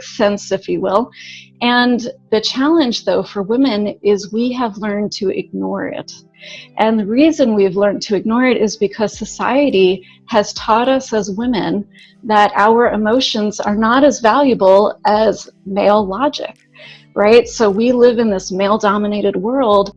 sixth sense, if you will. And the challenge, though, for women is we have learned to ignore it. And the reason we've learned to ignore it is because society has taught us as women that our emotions are not as valuable as male logic, right? So we live in this male-dominated world.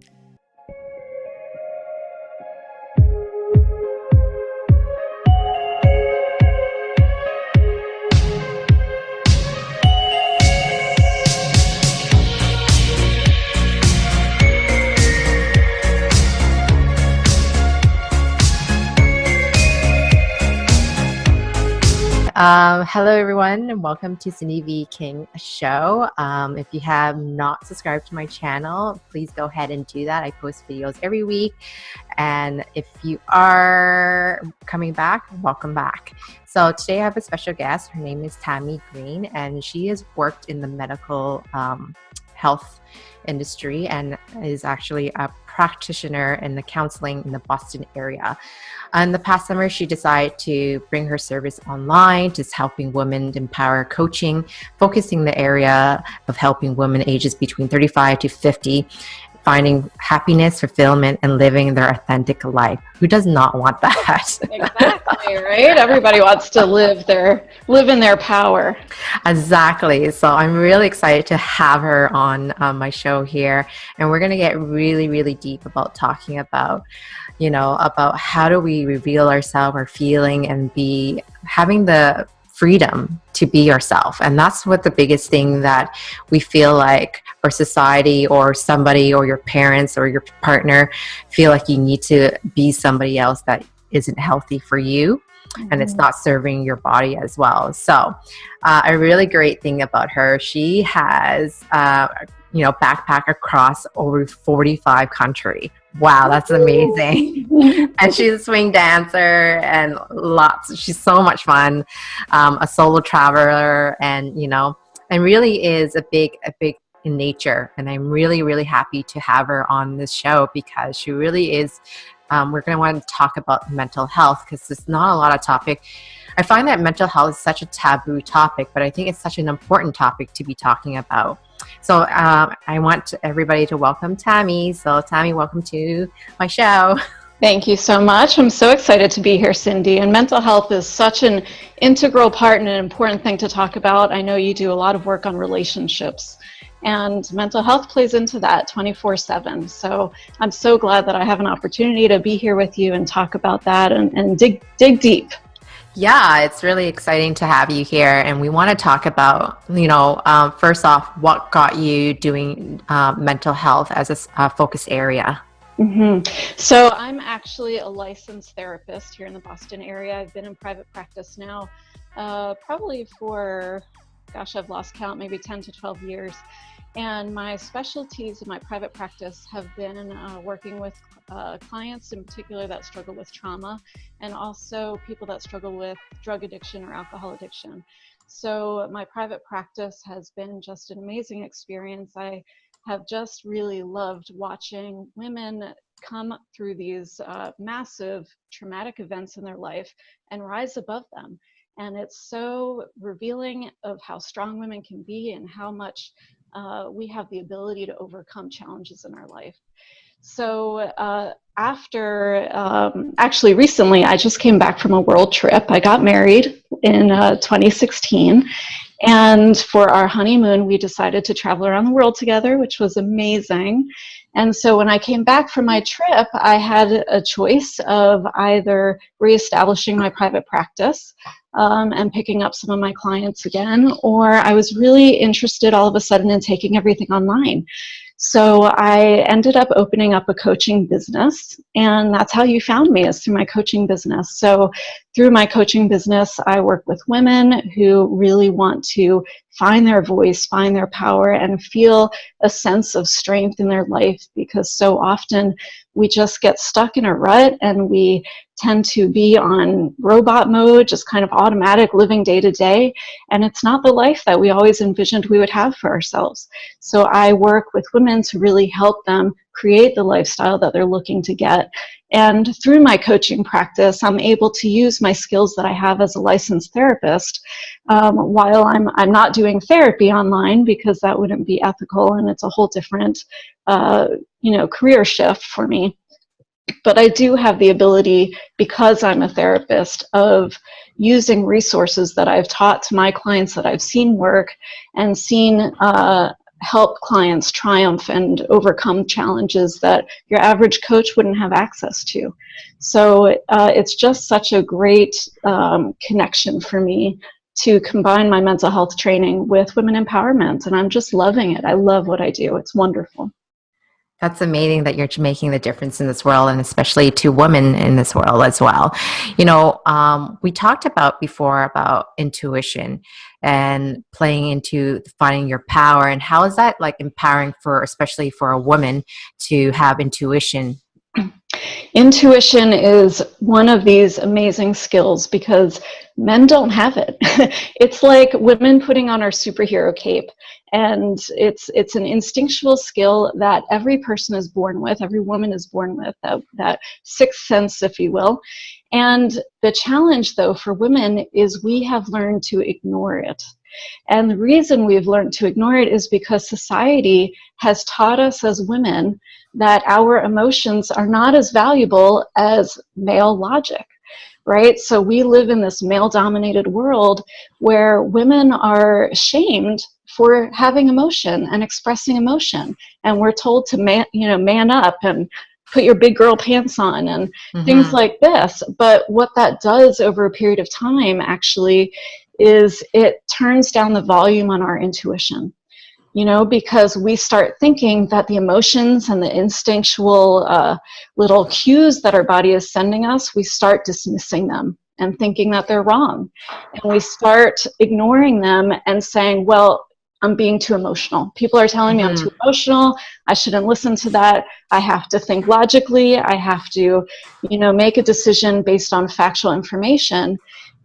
Hello everyone, and welcome to Sindy V King show. If you have not subscribed to my channel, please go ahead and do that. I post videos every week, and if you are coming back, welcome back. So today I have a special guest. Her name is Tammy Green, and she has worked in the medical health industry and is actually a practitioner in the counseling in the Boston area. In the past summer, she decided to bring her service online, just helping women empower coaching, focusing the area of helping women ages between 35 to 50, finding happiness, fulfillment, and living their authentic life. Who does not want that? Exactly, right? Everybody wants to live in their power. Exactly. So I'm really excited to have her on my show here, and we're going to get really, really deep about talking about, about how do we reveal ourselves, our feeling, and be having the freedom to be yourself. And that's what the biggest thing that we feel like our society or somebody or your parents or your partner feel like you need to be somebody else that isn't healthy for you. And it's not serving your body as well. So a really great thing about her, she has backpack across over 45 countries. Wow, that's amazing. And she's a swing dancer and she's so much fun, a solo traveler, and really is a big in nature. And I'm really, really happy to have her on this show because she really is. We're going to want to talk about mental health because there's not a lot of topic. I find that mental health is such a taboo topic, but I think it's such an important topic to be talking about. So I want everybody to welcome Tammy. So Tammy, welcome to my show. Thank you so much. I'm so excited to be here, Cindy. And mental health is such an integral part and an important thing to talk about. I know you do a lot of work on relationships, and mental health plays into that 24/7. So I'm so glad that I have an opportunity to be here with you and talk about that and dig deep. Yeah, it's really exciting to have you here. And we want to talk about, first off, what got you doing mental health as a focus area? So I'm actually a licensed therapist here in the Boston area. I've been in private practice now probably for, I've lost count, maybe 10 to 12 years. And my specialties in my private practice have been working with clients in particular that struggle with trauma, and also people that struggle with drug addiction or alcohol addiction. So my private practice has been just an amazing experience. I have just really loved watching women come through these massive traumatic events in their life and rise above them. And it's so revealing of how strong women can be and how much we have the ability to overcome challenges in our life. So actually recently, I just came back from a world trip. I got married in 2016. And for our honeymoon, we decided to travel around the world together, which was amazing. And so when I came back from my trip, I had a choice of either reestablishing my private practice and picking up some of my clients again, or I was really interested all of a sudden in taking everything online. So I ended up opening up a coaching business, and that's how you found me, is through my coaching business. So through my coaching business, I work with women who really want to find their voice, find their power, and feel a sense of strength in their life, because so often we just get stuck in a rut and we tend to be on robot mode, just kind of automatic living day to day. And it's not the life that we always envisioned we would have for ourselves. So I work with women to really help them create the lifestyle that they're looking to get. And through my coaching practice, I'm able to use my skills that I have as a licensed therapist while I'm not doing therapy online, because that wouldn't be ethical, and it's a whole different career shift for me. But I do have the ability, because I'm a therapist, of using resources that I've taught to my clients that I've seen work and seen help clients triumph and overcome challenges that your average coach wouldn't have access to. So it's just such a great connection for me to combine my mental health training with women empowerment, and I'm just loving it. I love what I do. It's wonderful. That's amazing that you're making the difference in this world, and especially to women in this world as well. We talked about before about intuition and playing into finding your power, and how is that like empowering especially for a woman to have intuition? Intuition is one of these amazing skills because men don't have it. It's like women putting on our superhero cape, and it's an instinctual skill that every person is born with, every woman is born with, that sixth sense, if you will. And the challenge, though, for women is we have learned to ignore it. And the reason we've learned to ignore it is because society has taught us as women that our emotions are not as valuable as male logic, right? So we live in this male-dominated world where women are shamed for having emotion and expressing emotion. And we're told to man up and put your big girl pants on and things like this. But what that does over a period of time actually is it turns down the volume on our intuition, because we start thinking that the emotions and the instinctual little cues that our body is sending us, we start dismissing them and thinking that they're wrong. And we start ignoring them and saying, well, I'm being too emotional. People are telling me I'm too emotional. I shouldn't listen to that. I have to think logically. I have to, make a decision based on factual information.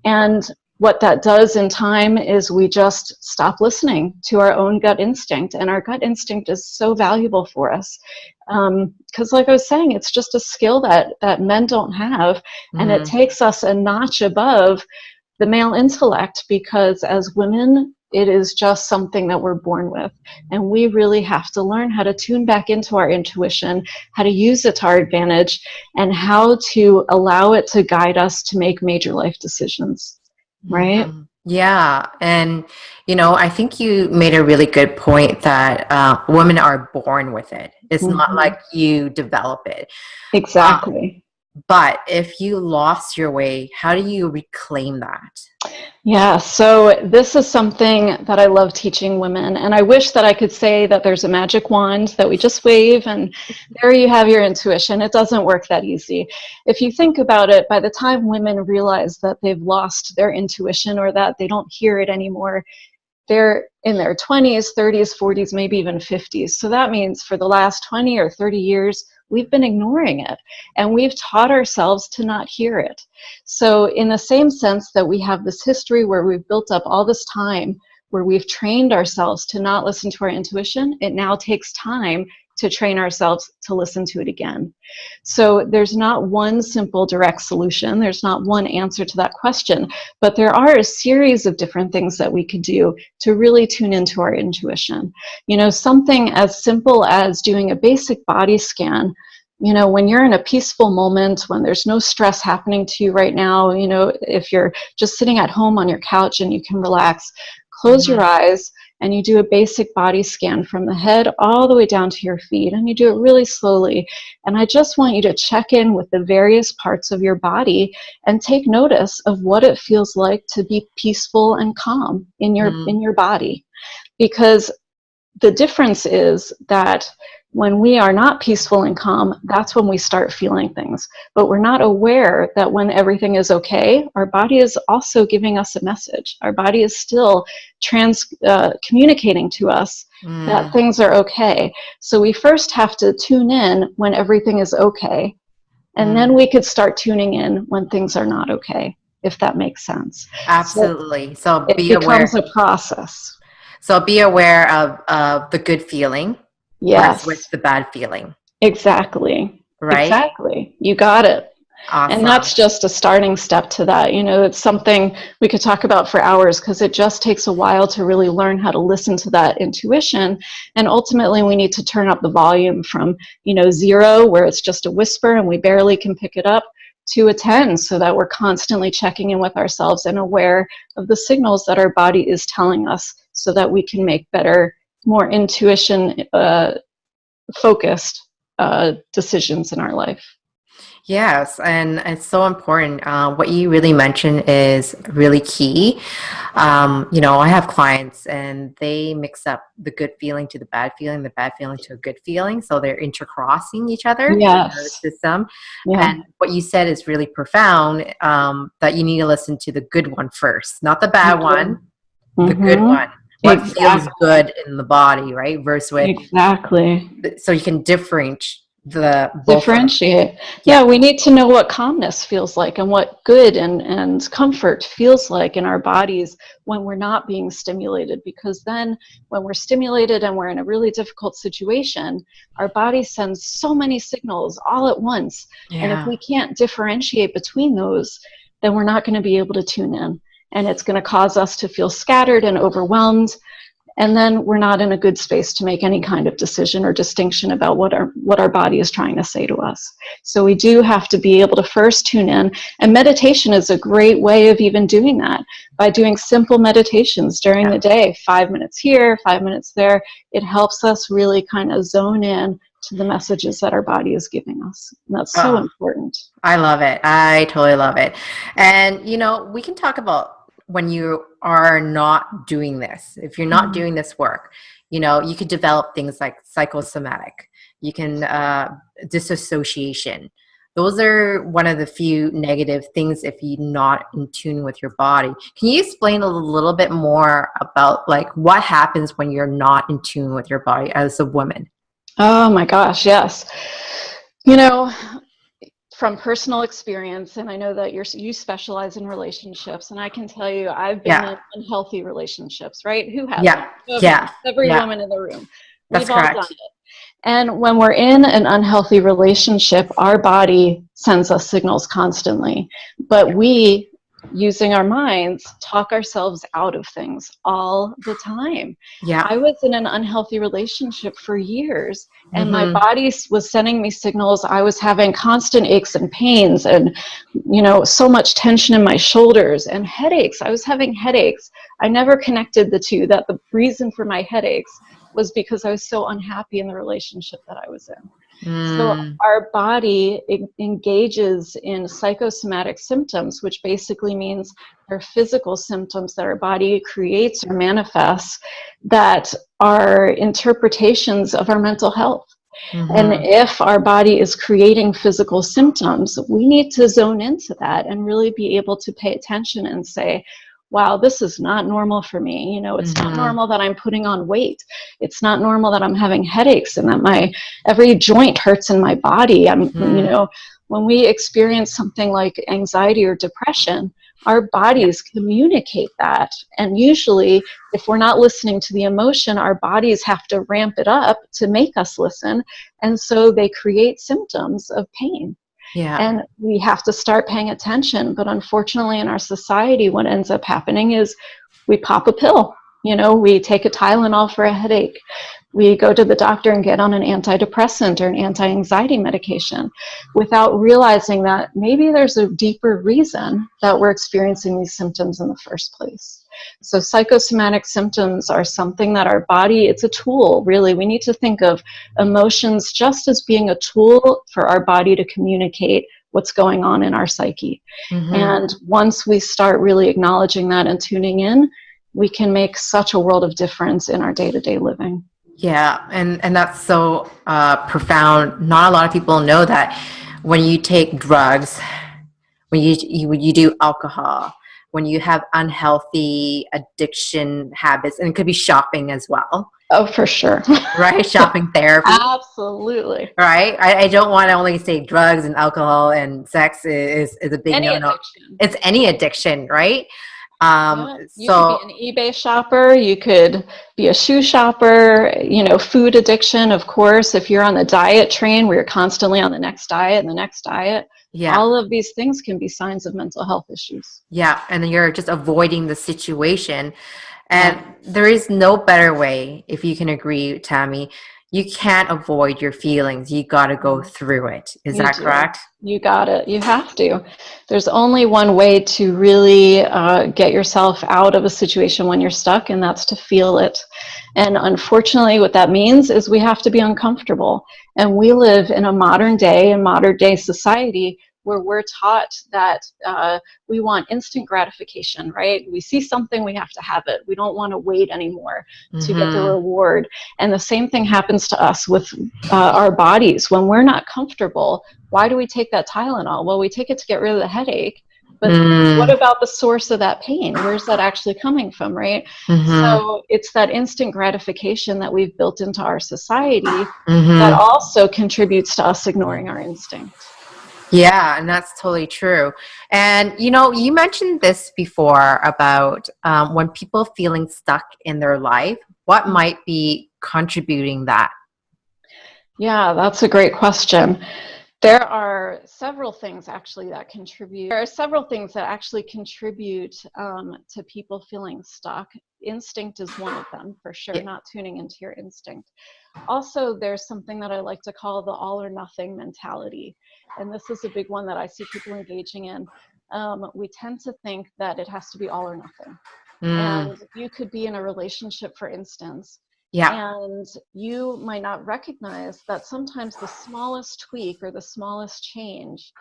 And what that does in time is we just stop listening to our own gut instinct. And our gut instinct is so valuable for us. Because like I was saying, it's just a skill that men don't have. And it takes us a notch above the male intellect, because as women, it is just something that we're born with. And we really have to learn how to tune back into our intuition, how to use it to our advantage, and how to allow it to guide us to make major life decisions. Right? Yeah. And, I think you made a really good point that women are born with it. It's not like you develop it. Exactly. But if you lost your way, how do you reclaim that? Yeah, so this is something that I love teaching women, and I wish that I could say that there's a magic wand that we just wave and there you have your intuition. It doesn't work that easy. If you think about it, by the time women realize that they've lost their intuition or that they don't hear it anymore, they're in their 20s, 30s, 40s, maybe even 50s. So that means for the last 20 or 30 years, we've been ignoring it, and we've taught ourselves to not hear it. So in the same sense that we have this history where we've built up all this time, where we've trained ourselves to not listen to our intuition, it now takes time to train ourselves to listen to it again. So there's not one simple direct solution. There's not one answer to that question, but there are a series of different things that we could do to really tune into our intuition. Something as simple as doing a basic body scan. When you're in a peaceful moment, when there's no stress happening to you right now, if you're just sitting at home on your couch and you can relax, close your eyes, and you do a basic body scan from the head all the way down to your feet, and you do it really slowly. And I just want you to check in with the various parts of your body and take notice of what it feels like to be peaceful and calm in your body. Because the difference is that when we are not peaceful and calm, that's when we start feeling things. But we're not aware that when everything is okay, our body is also giving us a message. Our body is still communicating to us that things are okay. So we first have to tune in when everything is okay. And then we could start tuning in when things are not okay, if that makes sense. Absolutely. So it be becomes aware. a process. So be aware of the good feeling versus Yes, the bad feeling, exactly. right? Exactly. You got it. And Awesome. that's just a starting step to that. You know, it's something we could talk about for hours because it just takes a while to really learn how to listen to that intuition. And ultimately, we need to turn up the volume from, 0, where it's just a whisper and we barely can pick it up, to a 10, so that we're constantly checking in with ourselves and aware of the signals that our body is telling us so that we can make better, more intuition focused decisions in our life. Yes, and it's so important. What you really mentioned is really key. I have clients and they mix up the good feeling to the bad feeling to a good feeling. So they're intercrossing each other, the nervous Yes. system. Yeah. And what you said is really profound, that you need to listen to the good one first, not the bad one, the good Mm-hmm. one. What feels Exactly. good in the body, right? Versus with, Exactly. so you can differentiate the both of them. Differentiate. Yeah. Yeah, we need to know what calmness feels like and what good and comfort feels like in our bodies when we're not being stimulated. Because then when we're stimulated and we're in a really difficult situation, our body sends so many signals all at once. And if Yeah. we can't differentiate between those, then we're not going to be able to tune in. And it's going to cause us to feel scattered and overwhelmed. And then we're not in a good space to make any kind of decision or distinction about what our body is trying to say to us. So we do have to be able to first tune in, and meditation is a great way of even doing that, by doing simple meditations during the day, 5 minutes here, 5 minutes there. It helps us really kind of zone in to the messages that our body is giving us. And that's so Oh, important. I love it. I totally love it. And, we can talk about when you are not doing this. If you're not doing this work, you could develop things like psychosomatic. You can, disassociation. Those are one of the few negative things if you're not in tune with your body. Can you explain a little bit more about like what happens when you're not in tune with your body as a woman? Oh my gosh, yes. You know, from personal experience, and I know that you specialize in relationships, and I can tell you I've been Yeah. in unhealthy relationships, right? Who hasn't? Yeah. Show of Yeah. hands. Every Yeah. woman in the room. That's We've all done correct. it. And when we're in an unhealthy relationship, our body sends us signals constantly, but we, using our minds, talk ourselves out of things all the time. Yeah. I was in an unhealthy relationship for years, and my Mm-hmm. body was sending me signals. I was having constant aches and pains and, so much tension in my shoulders and headaches. I was having headaches. I never connected the two, that the reason for my headaches was because I was so unhappy in the relationship that I was in. So Mm. our body engages in psychosomatic symptoms, which basically means they're physical symptoms that our body creates or manifests that are interpretations of our mental health. And Mm-hmm. if our body is creating physical symptoms, we need to zone into that and really be able to pay attention and say, wow, this is not normal for me. It's not Mm-hmm. normal that I'm putting on weight. It's not normal that I'm having headaches and that my every joint hurts in my body. Mm-hmm. When we experience something like anxiety or depression, our Yeah. bodies communicate that. And usually, if we're not listening to the emotion, our bodies have to ramp it up to make us listen. And so they create symptoms of pain. Yeah. And we have to start paying attention. But unfortunately, in our society, what ends up happening is we pop a pill. We take a Tylenol for a headache. We go to the doctor and get on an antidepressant or an anti-anxiety medication without realizing that maybe there's a deeper reason that we're experiencing these symptoms in the first place. So psychosomatic symptoms are something that our body, it's a tool, really. We need to think of emotions just as being a tool for our body to communicate what's going on in our psyche. Mm-hmm. And once we start really acknowledging that and tuning in, we can make such a world of difference in our day-to-day living. Yeah, and that's so profound. Not a lot of people know that when you take drugs, when you do alcohol, when you have unhealthy addiction habits, and it could be shopping as well, Oh, for sure. right? Shopping therapy. Absolutely. Right? I don't want to only say drugs and alcohol and sex is a big Any no-no. addiction. It's any addiction, right? Yeah, you could be So an eBay shopper, you could be a shoe shopper, food addiction, of course. If you're on the diet train where you're constantly on the next diet and the next diet, yeah, all of these things can be signs of mental health issues. yeah, and then you're just avoiding the situation. And Yeah. there is no better way, if you can agree, Tammy. You can't avoid your feelings. You got to go through it. Is You that do. correct? You got it. You have to. There's only one way to really get yourself out of a situation when you're stuck, and that's to feel it. And unfortunately, what that means is we have to be uncomfortable. And we live in a modern day society where we're taught that we want instant gratification, right? We see something, we have to have it. We don't want to wait anymore to get the reward. And the same thing happens to us with our bodies. When we're not comfortable, why do we take that Tylenol? Well, we take it to get rid of the headache. But what about the source of that pain? Where's that actually coming from, right? So it's that instant gratification that we've built into our society that also contributes to us ignoring our instinct. Yeah, and that's totally true. And you mentioned this before about when people feeling stuck in their life, what might be contributing that? Yeah, that's a great question. There are several things actually that contribute. There are several things that actually contribute to people feeling stuck. Instinct is one of them, for sure, not tuning into your instinct. Also, there's something that I like to call the all or nothing mentality. And this is a big one that I see people engaging in. We tend to think that it has to be all or nothing. And you could be in a relationship, for instance, and you might not recognize that sometimes the smallest tweak or the smallest change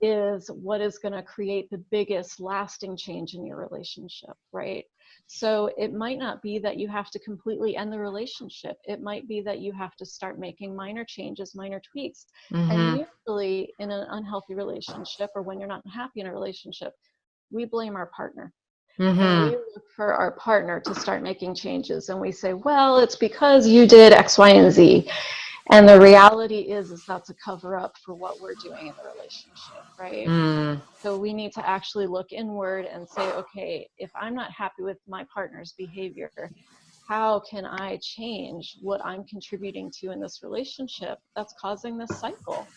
is what is going to create the biggest lasting change in your relationship, right? So it might not be that you have to completely end the relationship. It might be that you have to start making minor changes, minor tweaks. And usually in an unhealthy relationship, or when you're not happy in a relationship, we blame our partner. And we look for our partner to start making changes. And we say, well, it's because you did X, Y, and Z. And the reality is that's a cover up for what we're doing in the relationship, right? So we need to actually look inward and say, okay, if I'm not happy with my partner's behavior, how can I change what I'm contributing to in this relationship that's causing this cycle,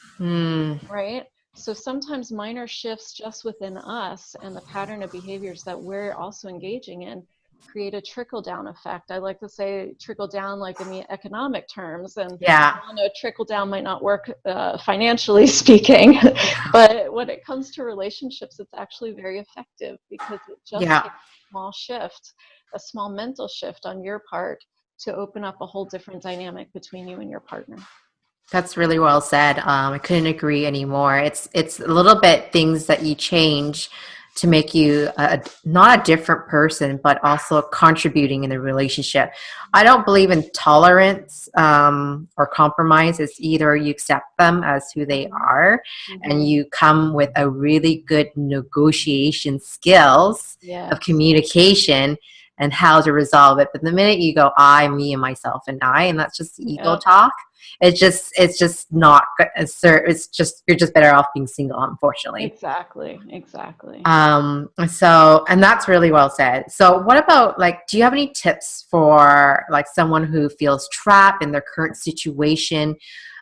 right? So sometimes minor shifts just within us and the pattern of behaviors that we're also engaging in create a trickle-down effect. I like to say trickle down like in the economic terms, and trickle down might not work financially speaking, but when it comes to relationships, it's actually very effective because it just takes a small shift, a small mental shift on your part to open up a whole different dynamic between you and your partner. That's really well said. I couldn't agree anymore. It's a little bit things that you change to make you not a different person, but also contributing in the relationship. I don't believe in tolerance or compromise. It's either you accept them as who they are and you come with a really good negotiation skills of communication and how to resolve it. But the minute you go, I, me, and myself, and that's just ego talk. It's just not good. It's just, you're just better off being single, unfortunately. Exactly. So, and that's really well said. So what about, like, do you have any tips for like someone who feels trapped in their current situation?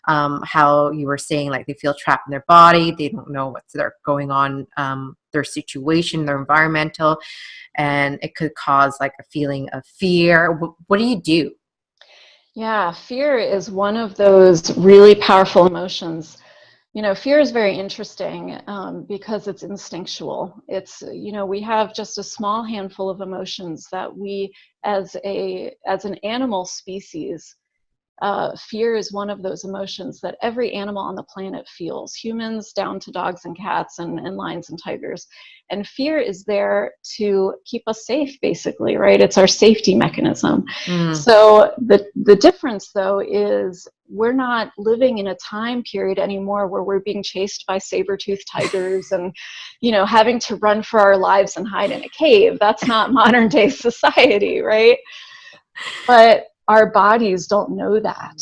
How you were saying, like, they feel trapped in their body, they don't know what's going on, their situation, their environmental, and it could cause like a feeling of fear. What do you do? Yeah, fear is one of those really powerful emotions. Fear is very interesting because it's instinctual. It's, we have just a small handful of emotions that we, as an animal species, Fear is one of those emotions that every animal on the planet feels, humans down to dogs and cats and lions and tigers. And fear is there to keep us safe, basically, right? It's our safety mechanism. So the difference, though, is we're not living in a time period anymore where we're being chased by saber-toothed tigers and, having to run for our lives and hide in a cave. That's not modern day society, right? But our bodies don't know that.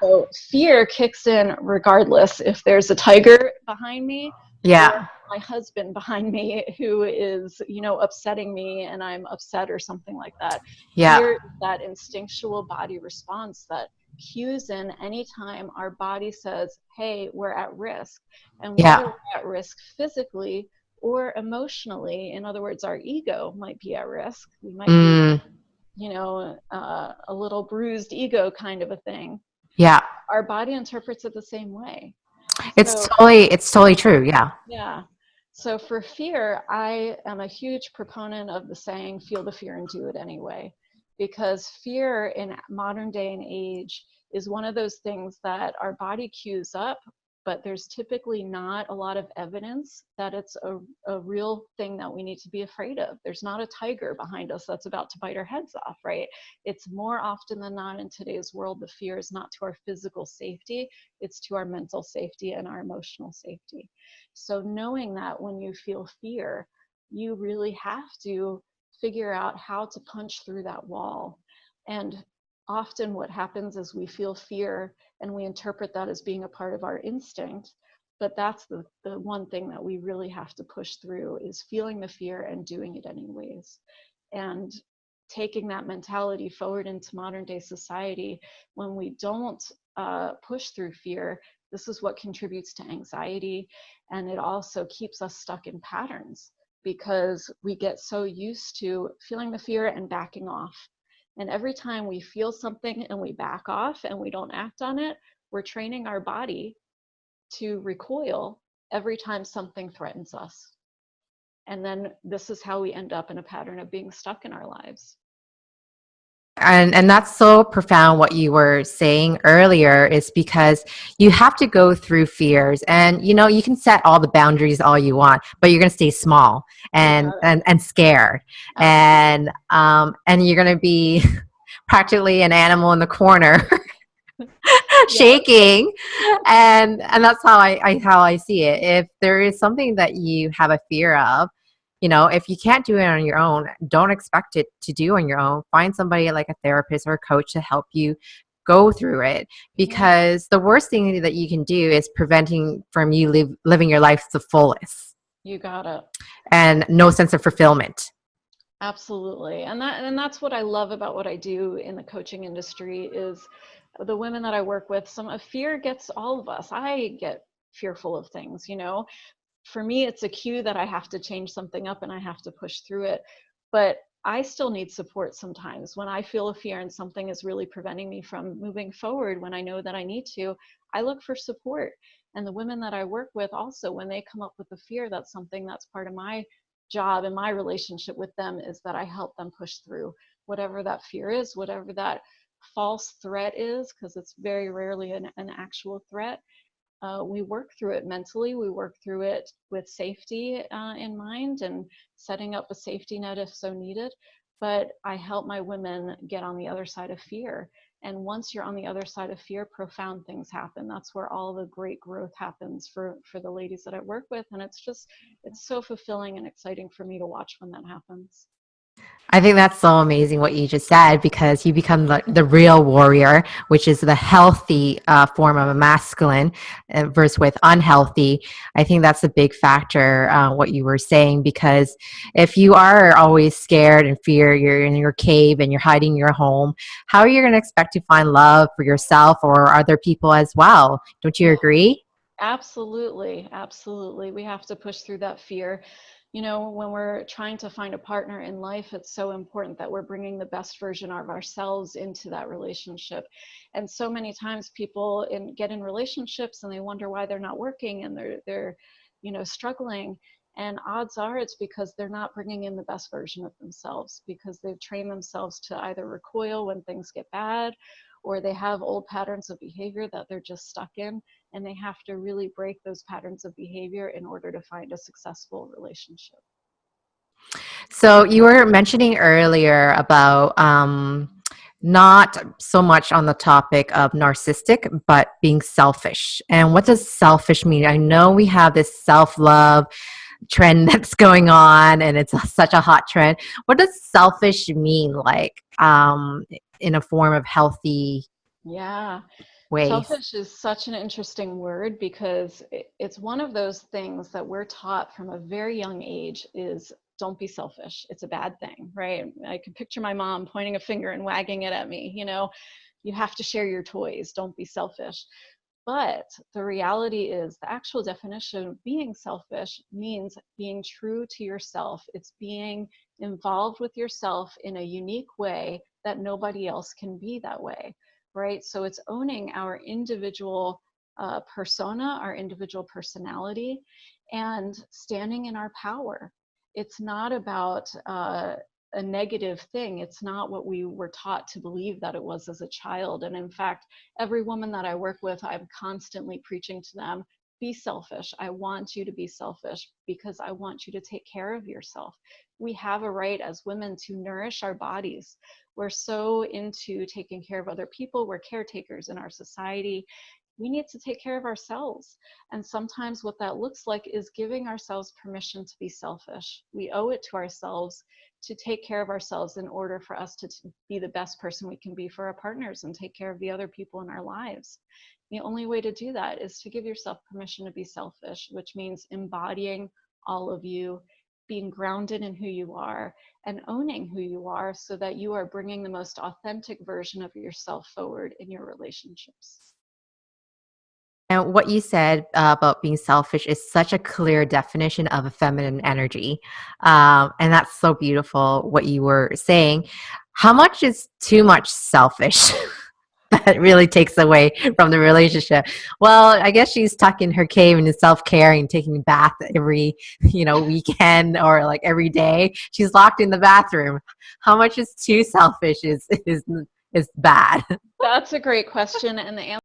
So fear kicks in regardless if there's a tiger behind me or my husband behind me who is, upsetting me and I'm upset or something like that. Fear is that instinctual body response that cues in anytime our body says, hey, we're at risk. And whether we're at risk physically or emotionally, in other words, our ego might be at risk. We might be a little bruised ego kind of a thing. Our body interprets it the same way. It's totally true. Yeah. So for fear, I am a huge proponent of the saying, feel the fear and do it anyway. Because fear in modern day and age is one of those things that our body cues up, but there's typically not a lot of evidence that it's a real thing that we need to be afraid of. There's not a tiger behind us that's about to bite our heads off, right? It's more often than not in today's world, the fear is not to our physical safety, it's to our mental safety and our emotional safety. So knowing that when you feel fear, you really have to figure out how to punch through that wall. And often what happens is we feel fear and we interpret that as being a part of our instinct. But that's the one thing that we really have to push through is feeling the fear and doing it anyways. And taking that mentality forward into modern day society, when we don't push through fear, this is what contributes to anxiety. And it also keeps us stuck in patterns because we get so used to feeling the fear and backing off. And every time we feel something and we back off and we don't act on it, we're training our body to recoil every time something threatens us. And then this is how we end up in a pattern of being stuck in our lives. And that's so profound what you were saying earlier is because you have to go through fears and you can set all the boundaries all you want, but you're going to stay small and scared. Absolutely. And you're going to be practically an animal in the corner shaking. And that's how I see it. If there is something that you have a fear of, if you can't do it on your own, don't expect it to do on your own. Find somebody like a therapist or a coach to help you go through it, because the worst thing that you can do is preventing from you living your life to the fullest. You got it. And no sense of fulfillment. Absolutely. And that's what I love about what I do in the coaching industry is the women that I work with, fear gets all of us. I get fearful of things, For me, it's a cue that I have to change something up and I have to push through it. But I still need support sometimes. When I feel a fear and something is really preventing me from moving forward, when I know that I need to, I look for support. And the women that I work with also, when they come up with a fear, that's something that's part of my job and my relationship with them is that I help them push through whatever that fear is, whatever that false threat is, because it's very rarely an actual threat. We work through it mentally. We work through it with safety in mind and setting up a safety net if so needed. But I help my women get on the other side of fear. And once you're on the other side of fear, profound things happen. That's where all the great growth happens for the ladies that I work with. And it's so fulfilling and exciting for me to watch when that happens. I think that's so amazing what you just said, because you become the real warrior, which is the healthy form of a masculine versus with unhealthy. I think that's a big factor, what you were saying, because if you are always scared and fear, you're in your cave and you're hiding your home, how are you going to expect to find love for yourself or other people as well? Don't you agree? Absolutely. Absolutely. We have to push through that fear. When we're trying to find a partner in life, it's so important that we're bringing the best version of ourselves into that relationship. And so many times people get in relationships and they wonder why they're not working and they're struggling. And odds are it's because they're not bringing in the best version of themselves, because they've trained themselves to either recoil when things get bad, or they have old patterns of behavior that they're just stuck in, and they have to really break those patterns of behavior in order to find a successful relationship. So you were mentioning earlier about not so much on the topic of narcissistic, but being selfish. And what does selfish mean? I know we have this self-love trend that's going on, and it's such a hot trend. What does selfish mean, like in a form of healthy Yeah. ways? Selfish is such an interesting word because it's one of those things that we're taught from a very young age is don't be selfish. It's a bad thing, right? I can picture my mom pointing a finger and wagging it at me, you have to share your toys, don't be selfish. But the reality is the actual definition of being selfish means being true to yourself. It's being involved with yourself in a unique way that nobody else can be that way, right? So it's owning our individual persona, our individual personality, and standing in our power. It's not about a negative thing. It's not what we were taught to believe that it was as a child. And in fact, every woman that I work with, I'm constantly preaching to them, be selfish. I want you to be selfish because I want you to take care of yourself. We have a right as women to nourish our bodies. We're so into taking care of other people. We're caretakers in our society. We need to take care of ourselves. And sometimes what that looks like is giving ourselves permission to be selfish. We owe it to ourselves to take care of ourselves in order for us to be the best person we can be for our partners and take care of the other people in our lives. The only way to do that is to give yourself permission to be selfish, which means embodying all of you, being grounded in who you are, and owning who you are so that you are bringing the most authentic version of yourself forward in your relationships. And what you said about being selfish is such a clear definition of a feminine energy. And that's so beautiful what you were saying. How much is too much selfish that really takes away from the relationship? Well, I guess she's stuck in her cave and is self-care and taking a bath every, weekend or like every day. She's locked in the bathroom. How much is too selfish is bad? That's a great question. And the answer